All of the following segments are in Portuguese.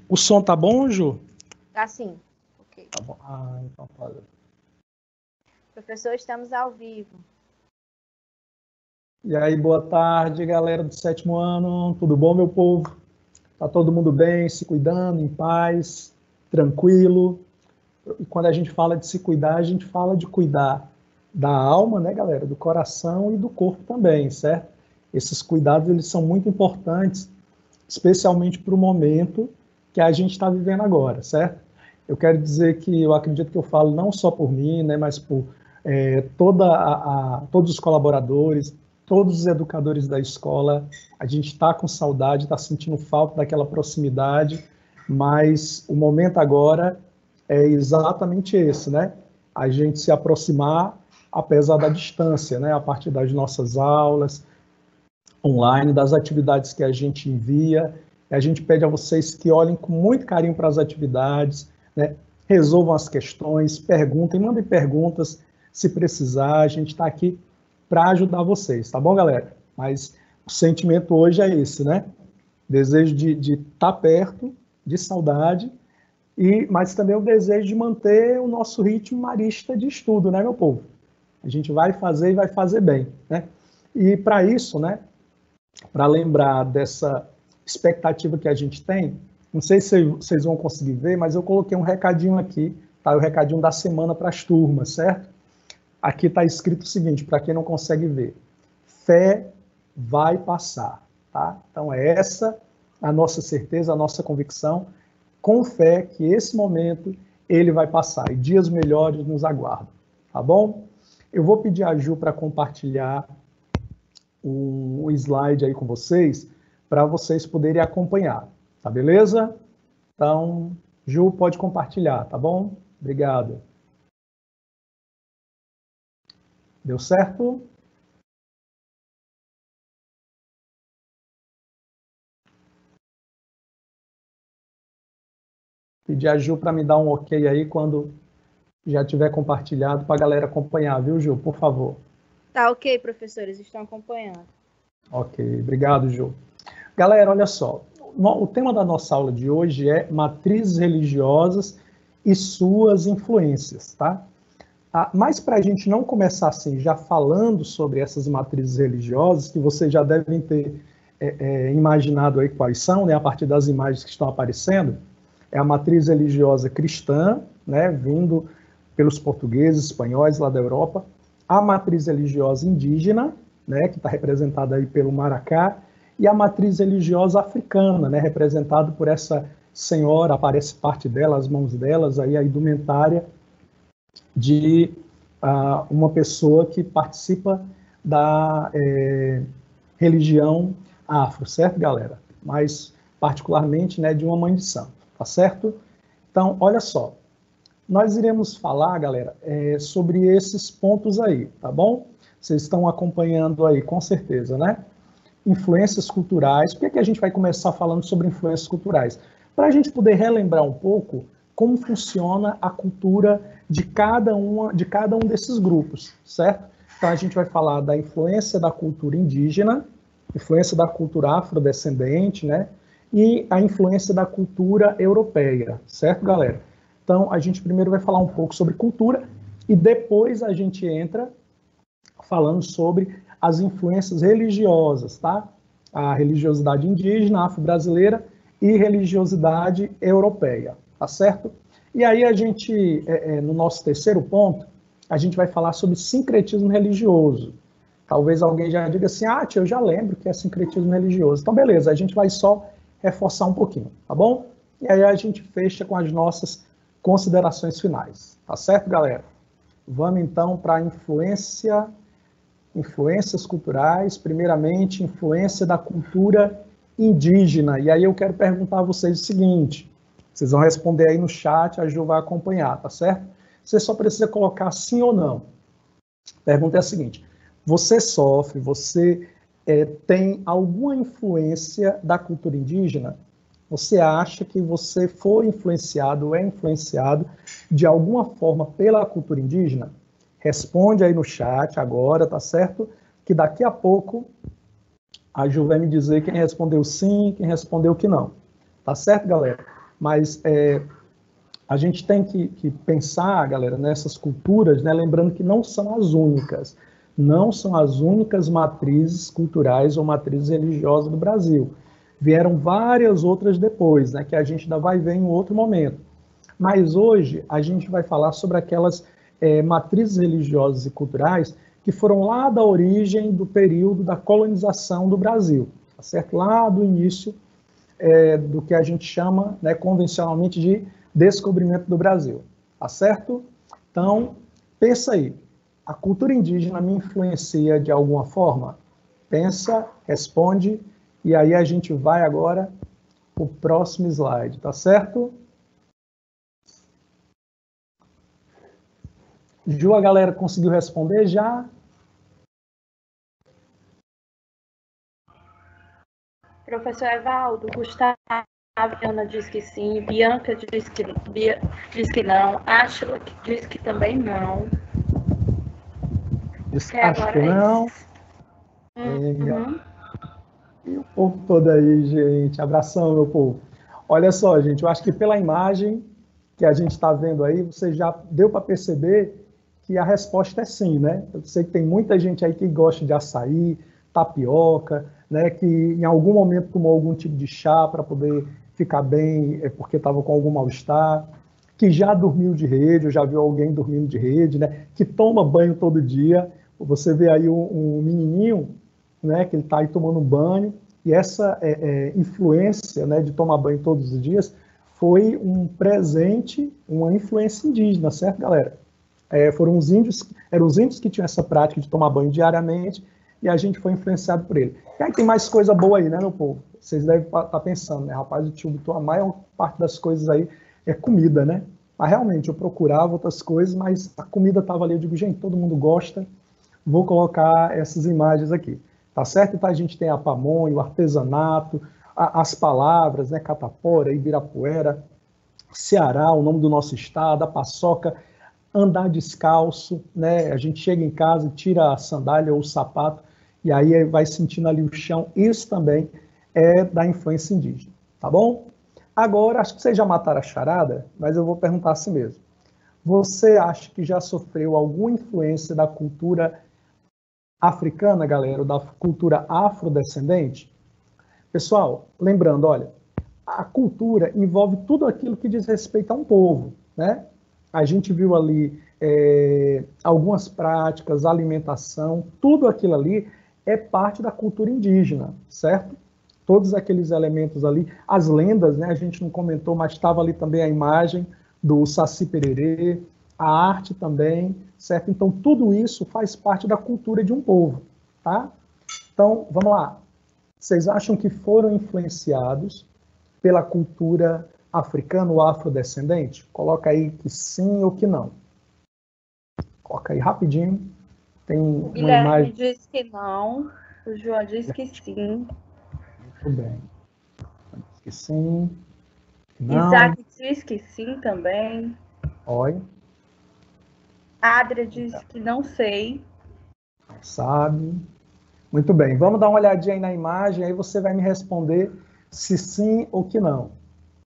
O som tá bom, Ju? Tá sim. Ok. Tá bom. Então pode. Professor, estamos ao vivo. E aí, boa tarde, galera do 7º ano. Tudo bom, meu povo? Tá todo mundo bem, se cuidando, em paz, tranquilo? E quando a gente fala de se cuidar, a gente fala de cuidar da alma, né, galera? Do coração e do corpo também, certo? Esses cuidados, eles são muito importantes, especialmente para o momento que a gente está vivendo agora, certo? Eu quero dizer que eu acredito que eu falo não só por mim, né, mas por todos os colaboradores, todos os educadores da escola. A gente está com saudade, está sentindo falta daquela proximidade, mas o momento agora é exatamente esse, né? A gente se aproximar, apesar da distância, né? A partir das nossas aulas online, das atividades que a gente envia. A gente pede a vocês que olhem com muito carinho para as atividades, né? Resolvam as questões, perguntem, mandem perguntas se precisar. A gente está aqui para ajudar vocês, tá bom, galera? Mas o sentimento hoje é esse, né? Desejo de estar perto, de saudade, mas também o desejo de manter o nosso ritmo marista de estudo, né, meu povo? A gente vai fazer e vai fazer bem, né? E para isso, né, para lembrar dessa expectativa que a gente tem, não sei se vocês vão conseguir ver, mas eu coloquei um recadinho aqui, tá? O recadinho da semana para as turmas, certo? Aqui está escrito o seguinte, para quem não consegue ver: fé vai passar, tá? Então é essa a nossa certeza, a nossa convicção, com fé que esse momento ele vai passar e dias melhores nos aguardam, tá bom? Eu vou pedir a Ju para compartilhar um slide aí com vocês, para vocês poderem acompanhar, tá beleza? Então, Ju, pode compartilhar, tá bom? Obrigado. Deu certo? Pedir a Ju para me dar um ok aí quando já tiver compartilhado para a galera acompanhar, viu, Ju? Por favor. Tá ok, professores, estão acompanhando. Ok, obrigado, Ju. Galera, olha só, o tema da nossa aula de hoje é matrizes religiosas e suas influências, tá? Mas para a gente não começar assim, já falando sobre essas matrizes religiosas, que vocês já devem ter imaginado aí quais são, né, a partir das imagens que estão aparecendo, é a matriz religiosa cristã, né, vindo pelos portugueses, espanhóis lá da Europa, a matriz religiosa indígena, né, que está representada aí pelo maracá, e a matriz religiosa africana, né, representada por essa senhora, aparece parte dela, as mãos delas, aí a indumentária de uma pessoa que participa da religião afro, certo, galera? Mas, particularmente, né, de uma mãe de santo, tá certo? Então, olha só, nós iremos falar, galera, sobre esses pontos aí, tá bom? Vocês estão acompanhando aí, com certeza, né? Influências culturais. Por que a gente vai começar falando sobre influências culturais? Para a gente poder relembrar um pouco como funciona a cultura de cada um desses grupos, certo? Então, a gente vai falar da influência da cultura indígena, influência da cultura afrodescendente, né? E a influência da cultura europeia, certo, galera? Então, a gente primeiro vai falar um pouco sobre cultura e depois a gente entra falando sobre as influências religiosas, tá? A religiosidade indígena, afro-brasileira e religiosidade europeia, tá certo? E aí a gente, no nosso terceiro ponto, a gente vai falar sobre sincretismo religioso. Talvez alguém já diga assim, tia, eu já lembro que é sincretismo religioso. Então, beleza, a gente vai só reforçar um pouquinho, tá bom? E aí a gente fecha com as nossas considerações finais, tá certo, galera? Vamos então para a influências culturais, primeiramente, influência da cultura indígena. E aí eu quero perguntar a vocês o seguinte, vocês vão responder aí no chat, a Ju vai acompanhar, tá certo? Você só precisa colocar sim ou não. A pergunta é a seguinte, você tem alguma influência da cultura indígena? Você acha que você foi influenciado, é influenciado de alguma forma pela cultura indígena? Responde aí no chat agora, tá certo? Que daqui a pouco a Ju vai me dizer quem respondeu sim, quem respondeu que não. Tá certo, galera? Mas a gente tem que pensar, galera, nessas culturas, né, lembrando que não são as únicas. Não são as únicas matrizes culturais ou matrizes religiosas do Brasil. Vieram várias outras depois, né, que a gente ainda vai ver em outro momento. Mas hoje a gente vai falar sobre aquelas matrizes religiosas e culturais que foram lá da origem do período da colonização do Brasil, tá certo? Lá do início do que a gente chama, né, convencionalmente de descobrimento do Brasil, tá certo? Então, pensa aí, a cultura indígena me influencia de alguma forma? Pensa, responde, e aí a gente vai agora para o próximo slide, tá certo? Ju, a galera conseguiu responder já? Professor Evaldo, Gustavo, Ana diz que sim, Bianca diz que não, Ashla diz que também não. Acho que não. Uhum. E o povo todo aí, gente. Abração, meu povo. Olha só, gente, eu acho que pela imagem que a gente está vendo aí, você já deu para perceber que a resposta é sim, né? Eu sei que tem muita gente aí que gosta de açaí, tapioca, né? Que em algum momento tomou algum tipo de chá para poder ficar bem, porque estava com algum mal-estar, que já dormiu de rede, eu já viu alguém dormindo de rede, né? Que toma banho todo dia. Você vê aí um menininho, né? Que ele está aí tomando banho, e essa influência, né, de tomar banho todos os dias foi um presente, uma influência indígena, certo, galera? Eram os índios que tinham essa prática de tomar banho diariamente, e a gente foi influenciado por ele. E aí tem mais coisa boa aí, né, meu povo? Vocês devem estar pensando, né, rapaz, o tio Bitu, a maior parte das coisas aí é comida, né? Mas realmente, eu procurava outras coisas, mas a comida estava ali, eu digo, gente, todo mundo gosta, vou colocar essas imagens aqui, tá certo? Então a gente tem a pamonha, o artesanato, as palavras, né, catapora, ibirapuera, Ceará, o nome do nosso estado, a paçoca, andar descalço, né? A gente chega em casa, tira a sandália ou o sapato e aí vai sentindo ali o chão. Isso também é da influência indígena, tá bom? Agora, acho que vocês já mataram a charada, mas eu vou perguntar assim mesmo. Você acha que já sofreu alguma influência da cultura africana, galera, ou da cultura afrodescendente? Pessoal, lembrando, olha, a cultura envolve tudo aquilo que diz respeito a um povo, né? A gente viu ali algumas práticas, alimentação, tudo aquilo ali é parte da cultura indígena, certo? Todos aqueles elementos ali, as lendas, né? A gente não comentou, mas estava ali também a imagem do Saci Pererê, a arte também, certo? Então, tudo isso faz parte da cultura de um povo, tá? Então, vamos lá. Vocês acham que foram influenciados pela cultura africana ou afrodescendente? Coloca aí que sim ou que não. Coloca aí rapidinho. Tem O uma Guilherme imagem. diz que não, o João diz que sim. Muito bem. Diz que sim, que não. Isaac diz que sim também. Olha, Adria diz que não sei. não sabe. Muito bem. Vamos dar uma olhadinha aí na imagem, aí você vai me responder se sim ou que não.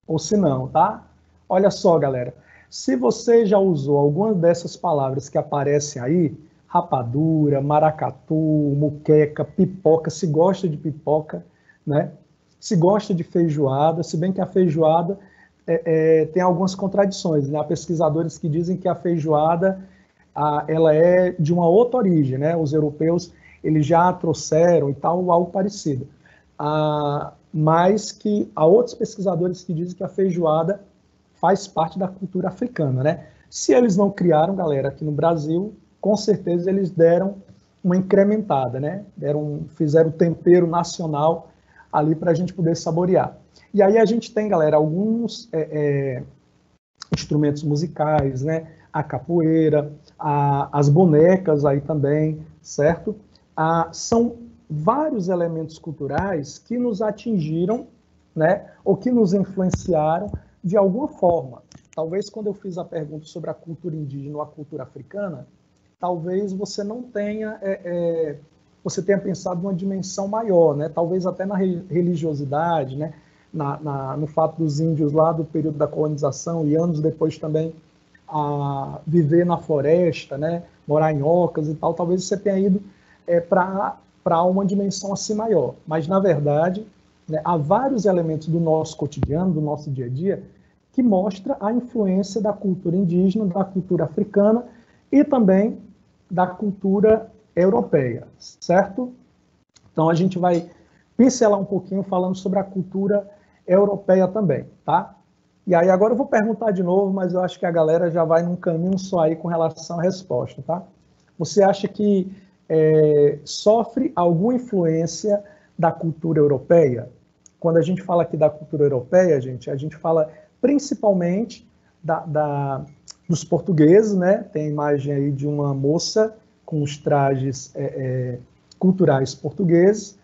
Ou se não, tá? Olha só, galera. Se você já usou alguma dessas palavras que aparecem aí, rapadura, maracatu, muqueca, pipoca, se gosta de pipoca, né? Se gosta de feijoada, se bem que a feijoada tem algumas contradições, né? Há pesquisadores que dizem que a feijoada ela é de uma outra origem, né? Os europeus eles já trouxeram e tal, algo parecido. Mas que há outros pesquisadores que dizem que a feijoada faz parte da cultura africana, né? Se eles não criaram, galera, aqui no Brasil, com certeza eles deram uma incrementada, né? Fizeram o tempero nacional ali para a gente poder saborear. E aí a gente tem, galera, alguns instrumentos musicais, né? A capoeira, as bonecas aí também, certo? São vários elementos culturais que nos atingiram, né? Ou que nos influenciaram de alguma forma. Talvez quando eu fiz a pergunta sobre a cultura indígena ou a cultura africana, talvez você não tenha, você tenha pensado numa dimensão maior, né? Talvez até na religiosidade, né? no fato dos índios lá do período da colonização e anos depois também a viver na floresta, né, morar em ocas e tal, talvez você tenha ido para uma dimensão assim maior. Mas, na verdade, né, há vários elementos do nosso cotidiano, do nosso dia a dia, que mostra a influência da cultura indígena, da cultura africana e também da cultura europeia, certo? Então, a gente vai pincelar um pouquinho falando sobre a cultura europeia também, tá? E aí, agora eu vou perguntar de novo, mas eu acho que a galera já vai num caminho só aí com relação à resposta, tá? Você acha que sofre alguma influência da cultura europeia? Quando a gente fala aqui da cultura europeia, a gente fala principalmente dos portugueses, né? Tem a imagem aí de uma moça com os trajes culturais portugueses,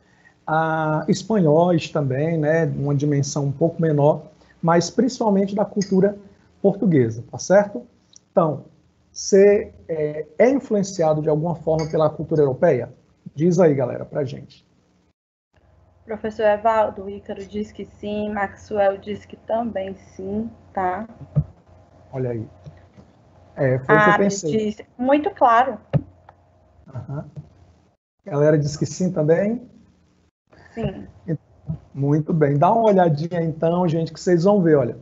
espanhóis também, né? Uma dimensão um pouco menor, mas principalmente da cultura portuguesa, tá certo? Então, você é influenciado de alguma forma pela cultura europeia? Diz aí, galera, pra gente. Professor Evaldo, o Ícaro diz que sim, Maxwell diz que também sim, tá? Olha aí. Foi o que eu pensei. Diz, muito claro. Uhum. A galera diz que sim também? Sim. Muito bem. Dá uma olhadinha então, gente, que vocês vão ver, olha.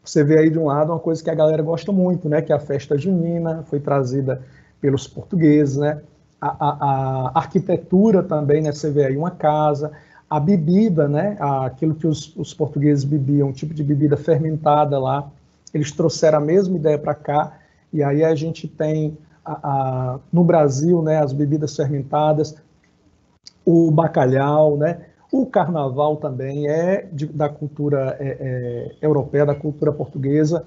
Você vê aí de um lado uma coisa que a galera gosta muito, né? Que é a festa junina, foi trazida pelos portugueses, né? A arquitetura também, né? Você vê aí uma casa, a bebida, né? Aquilo que os portugueses bebiam, um tipo de bebida fermentada lá, eles trouxeram a mesma ideia para cá, e aí a gente tem no Brasil, né? As bebidas fermentadas, o bacalhau, né? O carnaval também da cultura europeia, da cultura portuguesa.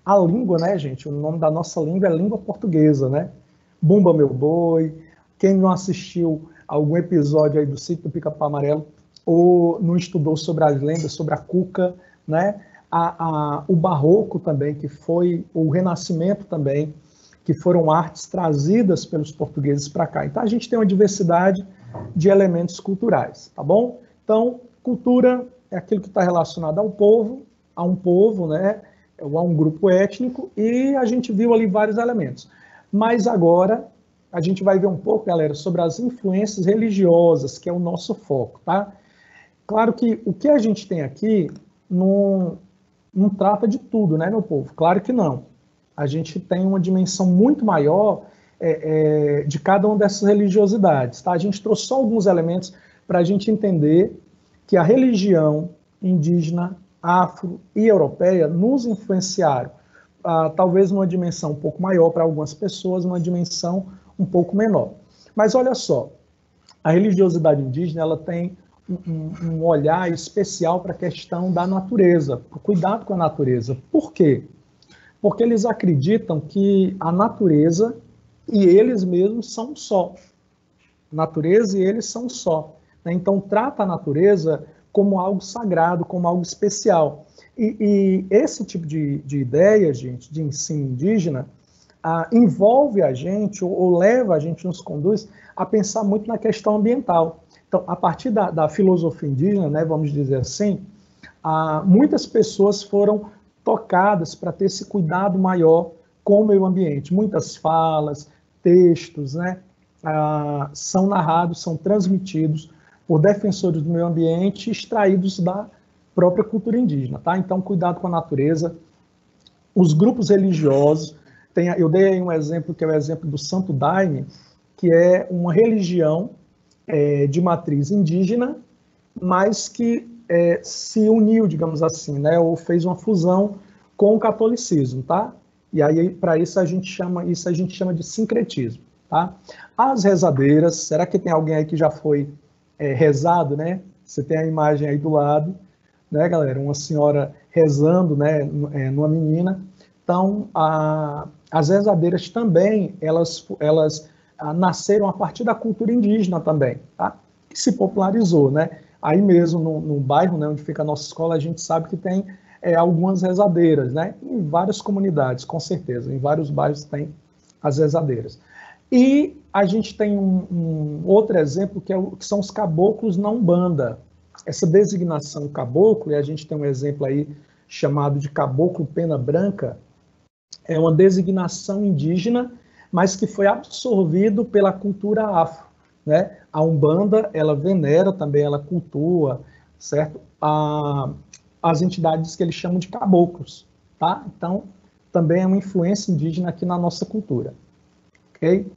A língua, né, gente? O nome da nossa língua é língua portuguesa, né? Bumba Meu Boi. Quem não assistiu algum episódio aí do Sítio do Pica-Pau Amarelo ou não estudou sobre as lendas, sobre a cuca, né? O barroco também, que foi o renascimento também, que foram artes trazidas pelos portugueses para cá. Então, a gente tem uma diversidade de elementos culturais, tá bom? Então, cultura é aquilo que está relacionado ao povo, a um povo, né, ou a um grupo étnico, e a gente viu ali vários elementos. Mas agora, a gente vai ver um pouco, galera, sobre as influências religiosas, que é o nosso foco, tá? Claro que o que a gente tem aqui não trata de tudo, né, meu povo? Claro que não. A gente tem uma dimensão muito maior de cada uma dessas religiosidades, tá? A gente trouxe só alguns elementos para a gente entender que a religião indígena, afro e europeia nos influenciaram, talvez numa dimensão um pouco maior para algumas pessoas, numa dimensão um pouco menor. Mas olha só, a religiosidade indígena ela tem um olhar especial para a questão da natureza, para o cuidado com a natureza. Por quê? Porque eles acreditam que a natureza e eles mesmos são só. A natureza e eles são só. Então, trata a natureza como algo sagrado, como algo especial. E esse tipo de ideia, gente, de ensino indígena, envolve a gente, ou leva a gente, nos conduz a pensar muito na questão ambiental. Então, a partir da filosofia indígena, né, vamos dizer assim, muitas pessoas foram tocadas para ter esse cuidado maior com o meio ambiente. Muitas falas, textos, né, são narrados, são transmitidos por defensores do meio ambiente extraídos da própria cultura indígena, tá? Então, cuidado com a natureza. Os grupos religiosos, eu dei aí um exemplo, que é o exemplo do Santo Daime, que é uma religião de matriz indígena, mas que se uniu, digamos assim, né, ou fez uma fusão com o catolicismo, tá? E aí, para isso, a gente chama de sincretismo, tá? As rezadeiras, será que tem alguém aí que já foi rezado, né? Você tem a imagem aí do lado, né, galera? Uma senhora rezando, né, numa menina. Então, as rezadeiras também, elas nasceram a partir da cultura indígena também, tá? Que se popularizou, né? Aí mesmo no bairro, né, onde fica a nossa escola, a gente sabe que tem algumas rezadeiras, né? Em várias comunidades, com certeza. Em vários bairros tem as rezadeiras. E a gente tem um outro exemplo, que são os caboclos na Umbanda. essa designação caboclo, e a gente tem um exemplo aí chamado de caboclo pena branca, é uma designação indígena, mas que foi absorvido pela cultura afro, né? A Umbanda, ela venera também, ela cultua, certo? As entidades que eles chamam de caboclos, tá? Então, também é uma influência indígena aqui na nossa cultura, ok?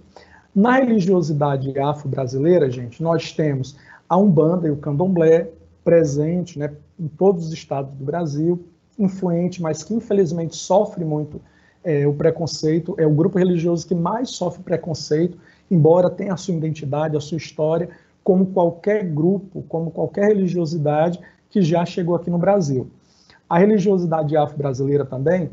Na religiosidade afro-brasileira, gente, nós temos a Umbanda e o Candomblé presente, né, em todos os estados do Brasil, influente, mas que infelizmente sofre muito o preconceito, é o grupo religioso que mais sofre preconceito, embora tenha a sua identidade, a sua história, como qualquer grupo, como qualquer religiosidade que já chegou aqui no Brasil. A religiosidade afro-brasileira também,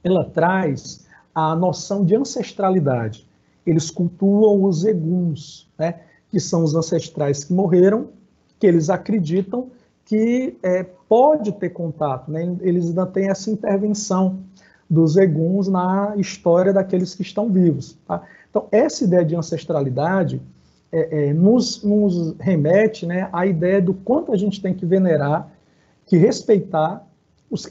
ela traz a noção de ancestralidade. Eles cultuam os eguns, né, que são os ancestrais que morreram, que eles acreditam que pode ter contato, né, eles ainda têm essa intervenção dos eguns na história daqueles que estão vivos. Tá? Então, essa ideia de ancestralidade nos remete, né, à ideia do quanto a gente tem que venerar, que respeitar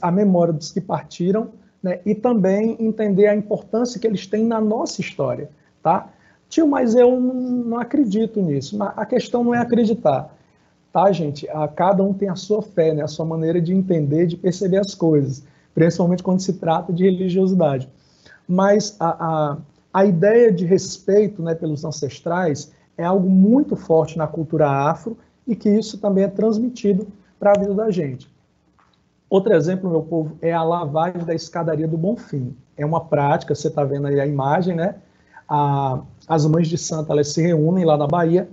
a memória dos que partiram, né, e também entender a importância que eles têm na nossa história. Tá? Tio, mas eu não acredito nisso. A questão não é acreditar. Tá, gente? Cada um tem a sua fé, né, a sua maneira de entender, de perceber as coisas, principalmente quando se trata de religiosidade. Mas a ideia de respeito, né, pelos ancestrais é algo muito forte na cultura afro e que isso também é transmitido para a vida da gente. Outro exemplo, meu povo, é a lavagem da escadaria do Bonfim. É uma prática, você está vendo aí a imagem, né? As mães de santo, elas se reúnem lá na Bahia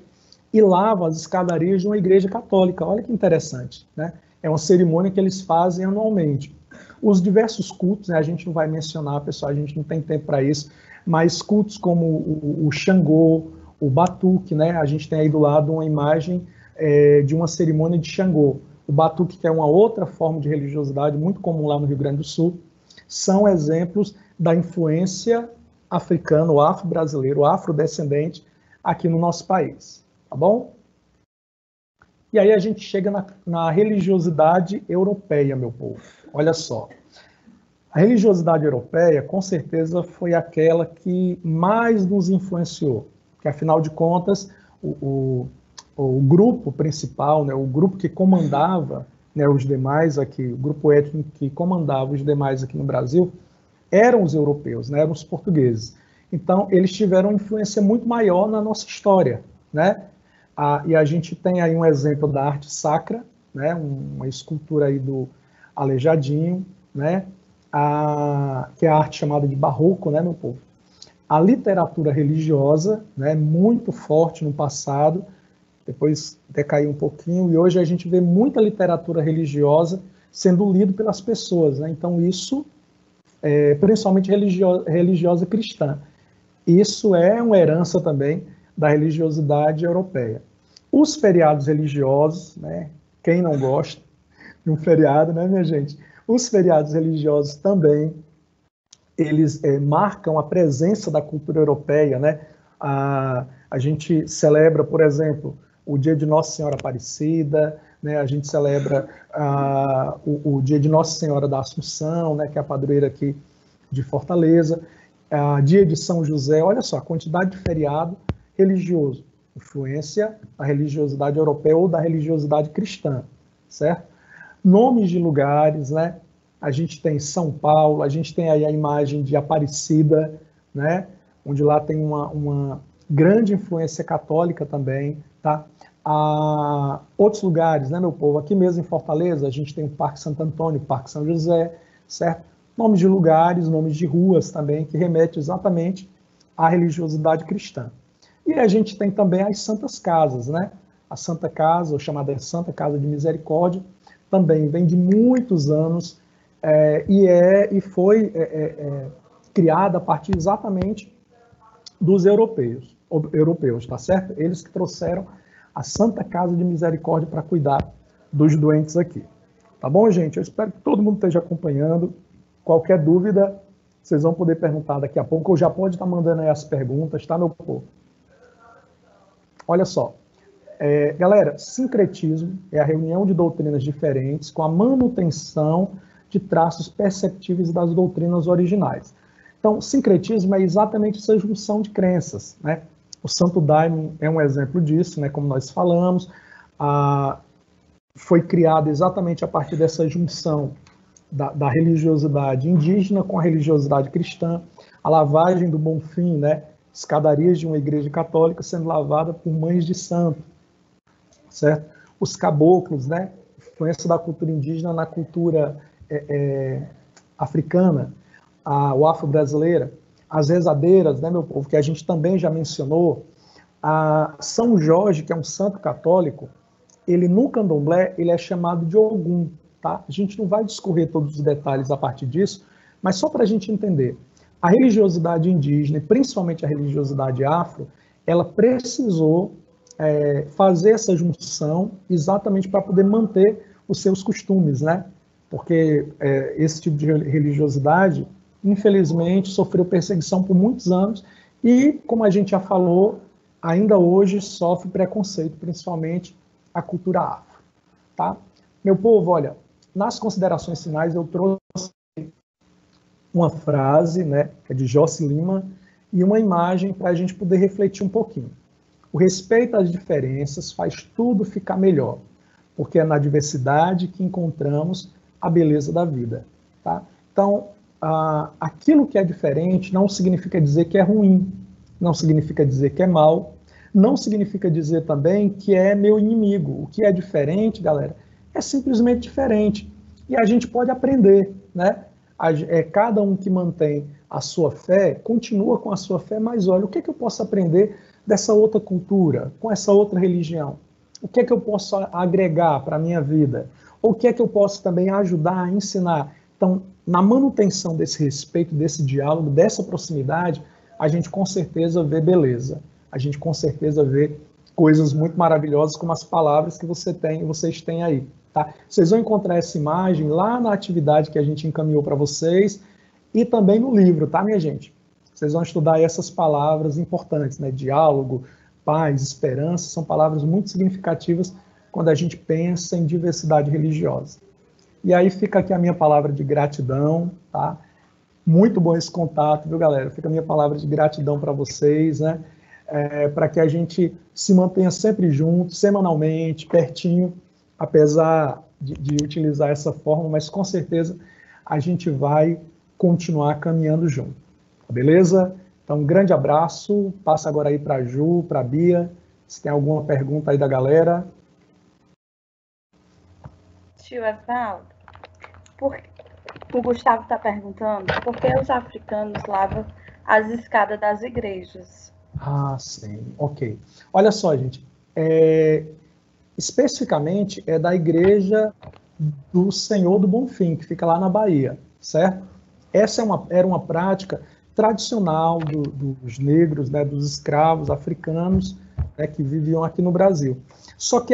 e lavam as escadarias de uma igreja católica. Olha que interessante, né? É uma cerimônia que eles fazem anualmente. Os diversos cultos, né, a gente não vai mencionar, pessoal, a gente não tem tempo para isso, mas cultos como o Xangô, o Batuque, né, a gente tem aí do lado uma imagem de uma cerimônia de Xangô. O Batuque, que é uma outra forma de religiosidade muito comum lá no Rio Grande do Sul, são exemplos da influência africana, o afro-brasileiro, o afrodescendente aqui no nosso país, tá bom? E aí a gente chega na religiosidade europeia, meu povo. Olha só. A religiosidade europeia, com certeza, foi aquela que mais nos influenciou. Porque, afinal de contas, o grupo principal, né, o grupo que comandava, né, os demais aqui, o grupo étnico que comandava os demais aqui no Brasil, eram os europeus, né, eram os portugueses. Então, eles tiveram uma influência muito maior na nossa história, né? E a gente tem aí um exemplo da arte sacra, né, uma escultura aí do Aleijadinho, né, que é a arte chamada de barroco, né, meu povo. A literatura religiosa, né, muito forte no passado, depois decaiu um pouquinho, e hoje a gente vê muita literatura religiosa sendo lida pelas pessoas, né, então isso, principalmente religiosa cristã, isso é uma herança também da religiosidade europeia. Os feriados religiosos, né, quem não gosta de um feriado, né, minha gente? Os feriados religiosos também, eles marcam a presença da cultura europeia, né? A gente celebra, por exemplo, o dia de Nossa Senhora Aparecida, né? A gente celebra o dia de Nossa Senhora da Assunção, né, que é a padroeira aqui de Fortaleza, dia de São José. Olha só, a quantidade de feriado religioso, influência da religiosidade europeia ou da religiosidade cristã, certo? Nomes de lugares, né? A gente tem São Paulo, a gente tem aí a imagem de Aparecida, né? Onde lá tem uma grande influência católica também, tá? Outros lugares, né, meu povo? Aqui mesmo em Fortaleza, a gente tem o Parque Santo Antônio, o Parque São José, certo? Nomes de lugares, nomes de ruas também, que remetem exatamente à religiosidade cristã. E a gente tem também as Santas Casas, né? A Santa Casa, ou chamada Santa Casa de Misericórdia, também vem de muitos anos e foi criada a partir exatamente dos europeus, tá certo? Eles que trouxeram a Santa Casa de Misericórdia para cuidar dos doentes aqui. Tá bom, gente? Eu espero que todo mundo esteja acompanhando. Qualquer dúvida, vocês vão poder perguntar daqui a pouco, ou já pode estar mandando aí as perguntas, tá, meu povo? Olha só, Galera, sincretismo é a reunião de doutrinas diferentes com a manutenção de traços perceptíveis das doutrinas originais. Então, sincretismo é exatamente essa junção de crenças, né? O Santo Daime é um exemplo disso, né? Como nós falamos, foi criado exatamente a partir dessa junção da religiosidade indígena com a religiosidade cristã, a lavagem do Bonfim, né? Escadarias de uma igreja católica sendo lavada por mães de santo, certo? Os caboclos, né? Influência da cultura indígena na cultura africana, o afro-brasileira, as rezadeiras, né, meu povo, que a gente também já mencionou, São Jorge, que é um santo católico, ele no candomblé, ele é chamado de Ogum, tá? A gente não vai discorrer todos os detalhes a partir disso, mas só para a gente entender, a religiosidade indígena, e principalmente a religiosidade afro, ela precisou fazer essa junção exatamente para poder manter os seus costumes, né? Porque esse tipo de religiosidade, infelizmente, sofreu perseguição por muitos anos e, como a gente já falou, ainda hoje sofre preconceito, principalmente a cultura afro, tá? Meu povo, olha, nas considerações finais eu trouxe uma frase, né, que é de Joyce Lima, e uma imagem para a gente poder refletir um pouquinho. O respeito às diferenças faz tudo ficar melhor, porque é na diversidade que encontramos a beleza da vida, tá? Então, aquilo que é diferente não significa dizer que é ruim, não significa dizer que é mal, não significa dizer também que é meu inimigo. O que é diferente, galera, é simplesmente diferente. E a gente pode aprender, né? Cada um que mantém a sua fé, continua com a sua fé, mas olha, o que é que eu posso aprender dessa outra cultura, com essa outra religião? O que é que eu posso agregar para a minha vida? Ou o que é que eu posso também ajudar a ensinar? Então, na manutenção desse respeito, desse diálogo, dessa proximidade, a gente com certeza vê beleza. A gente com certeza vê coisas muito maravilhosas como as palavras que vocês têm aí. Tá? Vocês vão encontrar essa imagem lá na atividade que a gente encaminhou para vocês e também no livro, tá, minha gente? Vocês vão estudar essas palavras importantes, né? Diálogo, paz, esperança, são palavras muito significativas quando a gente pensa em diversidade religiosa. E aí fica aqui a minha palavra de gratidão, tá? Muito bom esse contato, viu, galera? Fica a minha palavra de gratidão para vocês, né? Para que a gente se mantenha sempre junto, semanalmente, pertinho, apesar de utilizar essa forma, mas com certeza a gente vai continuar caminhando junto, beleza? Então, um grande abraço, passa agora aí para a Ju, para a Bia, se tem alguma pergunta aí da galera. Tio Evaldo, o Gustavo está perguntando por que os africanos lavam as escadas das igrejas. Ah, sim, ok. Olha só, gente, especificamente é da igreja do Senhor do Bonfim, que fica lá na Bahia, certo? Essa era uma prática tradicional dos negros, né, dos escravos africanos, né, que viviam aqui no Brasil. Só que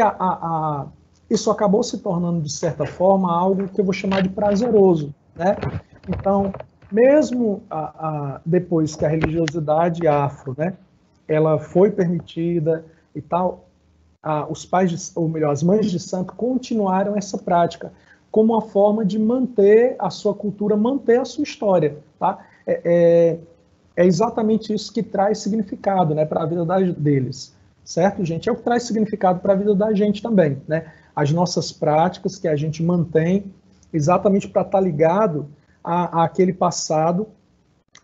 isso acabou se tornando, de certa forma, algo que eu vou chamar de prazeroso, né? Então, mesmo depois que a religiosidade afro, né, ela foi permitida e tal, os pais, ou melhor, as mães de santo continuaram essa prática como uma forma de manter a sua cultura, manter a sua história, tá? É exatamente isso que traz significado, né, para a vida deles, certo, gente? É o que traz significado para a vida da gente também, né? As nossas práticas que a gente mantém exatamente para estar ligado àquele passado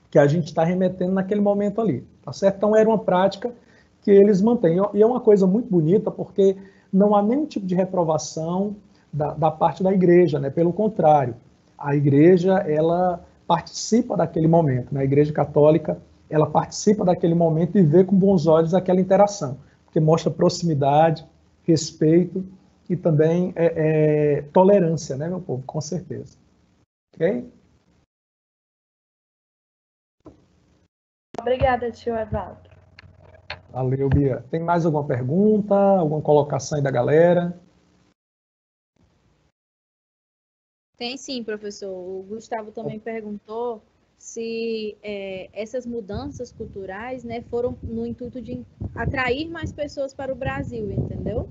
que a gente está remetendo naquele momento ali, tá certo? Então, era uma prática que eles mantêm. E é uma coisa muito bonita, porque não há nenhum tipo de reprovação da parte da igreja, né? Pelo contrário, a igreja, ela participa daquele momento, né? A igreja católica, ela participa daquele momento e vê com bons olhos aquela interação, porque mostra proximidade, respeito e também tolerância, né, meu povo? Com certeza. Ok? Obrigada, tio Evaldo. Valeu, Bia. Tem mais alguma pergunta, alguma colocação aí da galera? Tem sim, professor. O Gustavo também perguntou se essas mudanças culturais, né, foram no intuito de atrair mais pessoas para o Brasil, entendeu?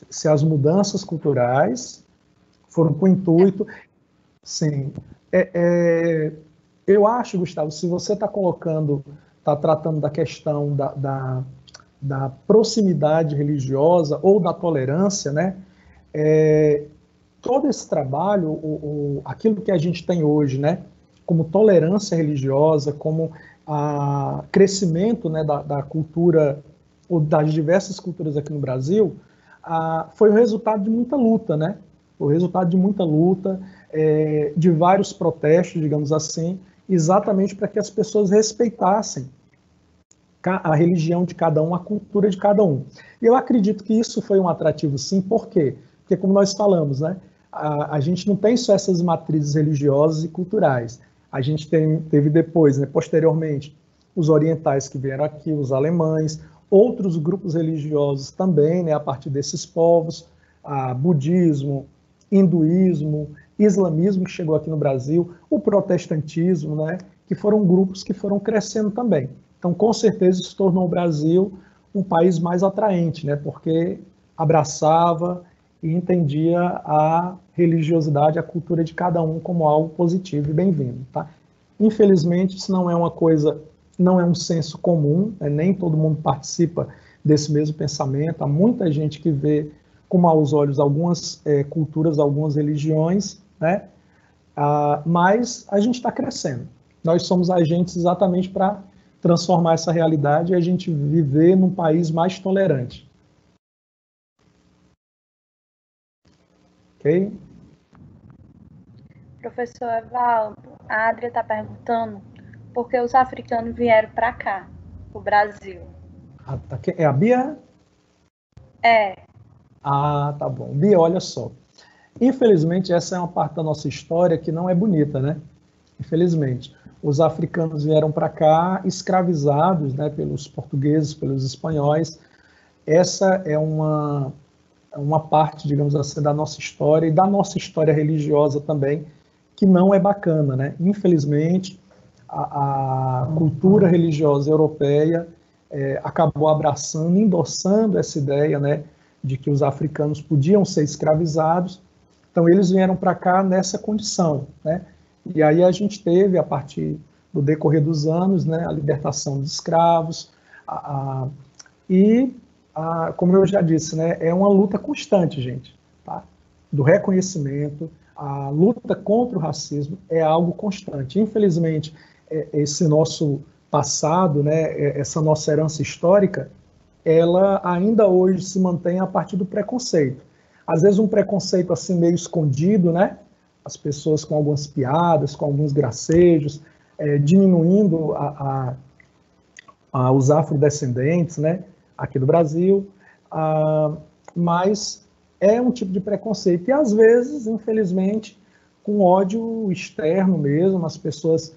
Se as mudanças culturais foram com o intuito, sim. Eu acho, Gustavo, se você está tratando da questão da proximidade religiosa ou da tolerância, né? Todo esse trabalho, aquilo que a gente tem hoje, né? Como tolerância religiosa, como crescimento, né, da cultura, ou das diversas culturas aqui no Brasil, foi o resultado de muita luta, né? O resultado de muita luta, de vários protestos, digamos assim, exatamente para que as pessoas respeitassem a religião de cada um, a cultura de cada um. E eu acredito que isso foi um atrativo, sim. Por quê? Porque, como nós falamos, né, a gente não tem só essas matrizes religiosas e culturais. A gente teve depois, né, posteriormente, os orientais que vieram aqui, os alemães, outros grupos religiosos também, né, a partir desses povos, budismo, hinduísmo, islamismo, que chegou aqui no Brasil, o protestantismo, né, que foram grupos que foram crescendo também. Então, com certeza, isso tornou o Brasil um país mais atraente, né, porque abraçava e entendia a religiosidade, a cultura de cada um como algo positivo e bem-vindo, tá? Infelizmente, isso não é uma coisa, não é um senso comum, né? Nem todo mundo participa desse mesmo pensamento. Há muita gente que vê com maus olhos algumas culturas, algumas religiões, né? Mas a gente está crescendo. Nós somos agentes exatamente para transformar essa realidade e a gente viver num país mais tolerante. Ok? Professor Evaldo, a Adria está perguntando por que os africanos vieram para cá, para o Brasil. É a Bia? É. Tá bom. Bia, olha só. Infelizmente, essa é uma parte da nossa história que não é bonita, né? Infelizmente. Os africanos vieram para cá escravizados, né, pelos portugueses, pelos espanhóis. Essa é uma parte, digamos assim, da nossa história e da nossa história religiosa também, que não é bacana, né? Infelizmente, a cultura religiosa europeia acabou abraçando, endossando essa ideia, né, de que os africanos podiam ser escravizados. Então, eles vieram para cá nessa condição, né? E aí a gente teve, a partir do decorrer dos anos, né, a libertação dos escravos, como eu já disse, né, é uma luta constante, gente, tá? Do reconhecimento, a luta contra o racismo é algo constante. Infelizmente, esse nosso passado, né, essa nossa herança histórica, ela ainda hoje se mantém a partir do preconceito. Às vezes um preconceito assim meio escondido, né? As pessoas com algumas piadas, com alguns gracejos, diminuindo os afrodescendentes, né, aqui do Brasil, mas é um tipo de preconceito. E às vezes, infelizmente, com ódio externo mesmo, as pessoas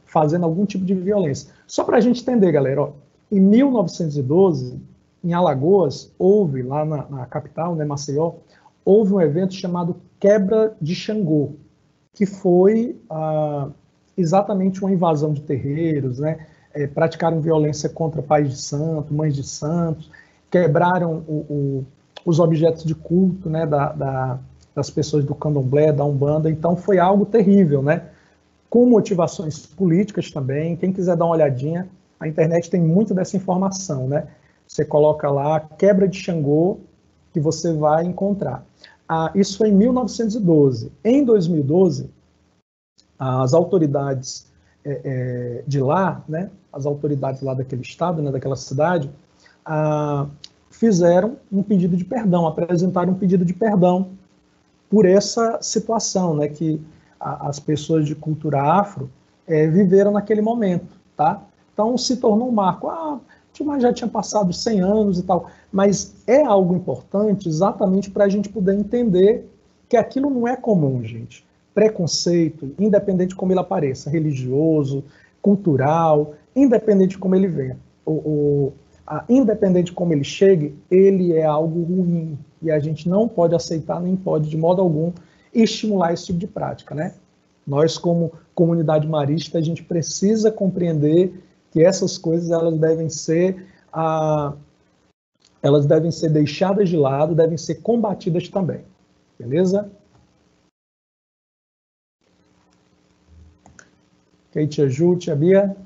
fazendo algum tipo de violência. Só para a gente entender, galera, ó, em 1912, em Alagoas, houve, lá na capital, né, Maceió, houve um evento chamado Quebra de Xangô, que foi exatamente uma invasão de terreiros, né? Praticaram violência contra pais de santo, mães de santos, quebraram os objetos de culto, né, das pessoas do candomblé, da Umbanda. Então foi algo terrível, né? Com motivações políticas também. Quem quiser dar uma olhadinha, a internet tem muito dessa informação, né? Você coloca lá Quebra de Xangô, que você vai encontrar. Isso foi em 1912. Em 2012, as autoridades de lá, né, as autoridades lá daquele estado, né, daquela cidade, fizeram um pedido de perdão, apresentaram um pedido de perdão por essa situação, né, que as pessoas de cultura afro viveram naquele momento, tá? Então se tornou um marco. Mas já tinha passado 100 anos e tal, mas é algo importante exatamente para a gente poder entender que aquilo não é comum, gente. Preconceito, independente de como ele apareça, religioso, cultural, independente de como ele venha, independente de como ele chegue, ele é algo ruim e a gente não pode aceitar, nem pode de modo algum estimular esse tipo de prática, né? Nós, como comunidade marista, a gente precisa compreender que essas coisas elas devem ser deixadas de lado, devem ser combatidas também. Beleza? Ok, tia Ju, tia Bia?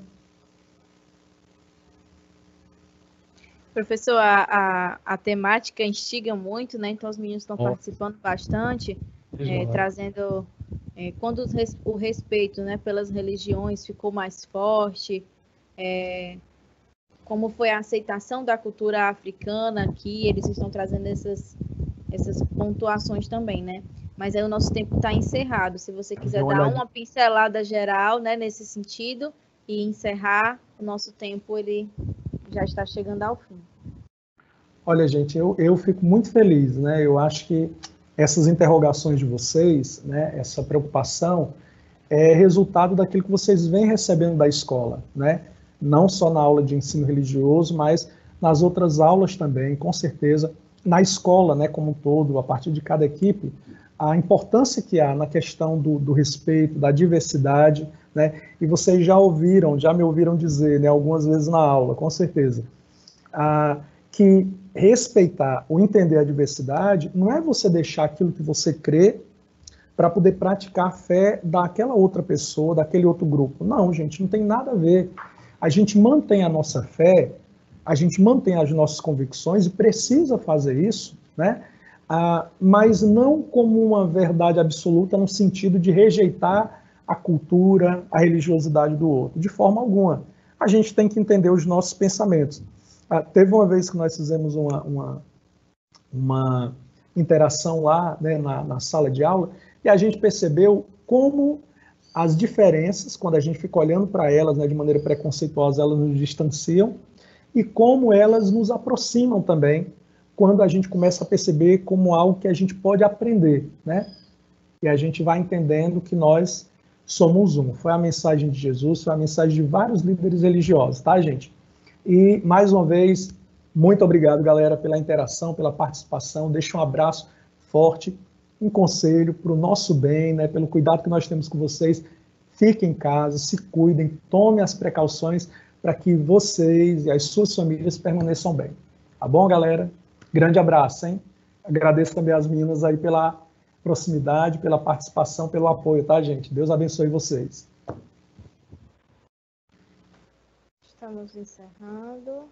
Professor, a temática instiga muito, né? Então os meninos estão participando bastante, trazendo quando o respeito, né, pelas religiões ficou mais forte, como foi a aceitação da cultura africana aqui, eles estão trazendo essas pontuações também, né? Mas aí o nosso tempo está encerrado. Se você quiser dar uma pincelada geral, né, nesse sentido, e encerrar, o nosso tempo ele já está chegando ao fim. Olha, gente, eu fico muito feliz, né? Eu acho que essas interrogações de vocês, né, essa preocupação, é resultado daquilo que vocês vêm recebendo da escola, né? Não só na aula de ensino religioso, mas nas outras aulas também, com certeza. Na escola, né, como um todo, a partir de cada equipe, a importância que há na questão do respeito, da diversidade, né? E vocês já me ouviram dizer, né, algumas vezes na aula, com certeza, que respeitar ou entender a diversidade não é você deixar aquilo que você crê para poder praticar a fé daquela outra pessoa, daquele outro grupo. Não, gente, não tem nada a ver. A gente mantém a nossa fé, a gente mantém as nossas convicções e precisa fazer isso, né? Mas não como uma verdade absoluta no sentido de rejeitar a cultura, a religiosidade do outro, de forma alguma. A gente tem que entender os nossos pensamentos. Teve uma vez que nós fizemos uma interação lá, né, na sala de aula, e a gente percebeu como as diferenças, quando a gente fica olhando para elas, né, de maneira preconceituosa, elas nos distanciam, e como elas nos aproximam também, quando a gente começa a perceber como algo que a gente pode aprender, né? E a gente vai entendendo que nós somos um. Foi a mensagem de Jesus, foi a mensagem de vários líderes religiosos, tá, gente? E, mais uma vez, muito obrigado, galera, pela interação, pela participação. Deixo um abraço forte, um conselho para o nosso bem, né, pelo cuidado que nós temos com vocês. Fiquem em casa, se cuidem, tomem as precauções para que vocês e as suas famílias permaneçam bem. Tá bom, galera? Grande abraço, hein? Agradeço também às meninas aí pela proximidade, pela participação, pelo apoio, tá, gente? Deus abençoe vocês. Estamos encerrando.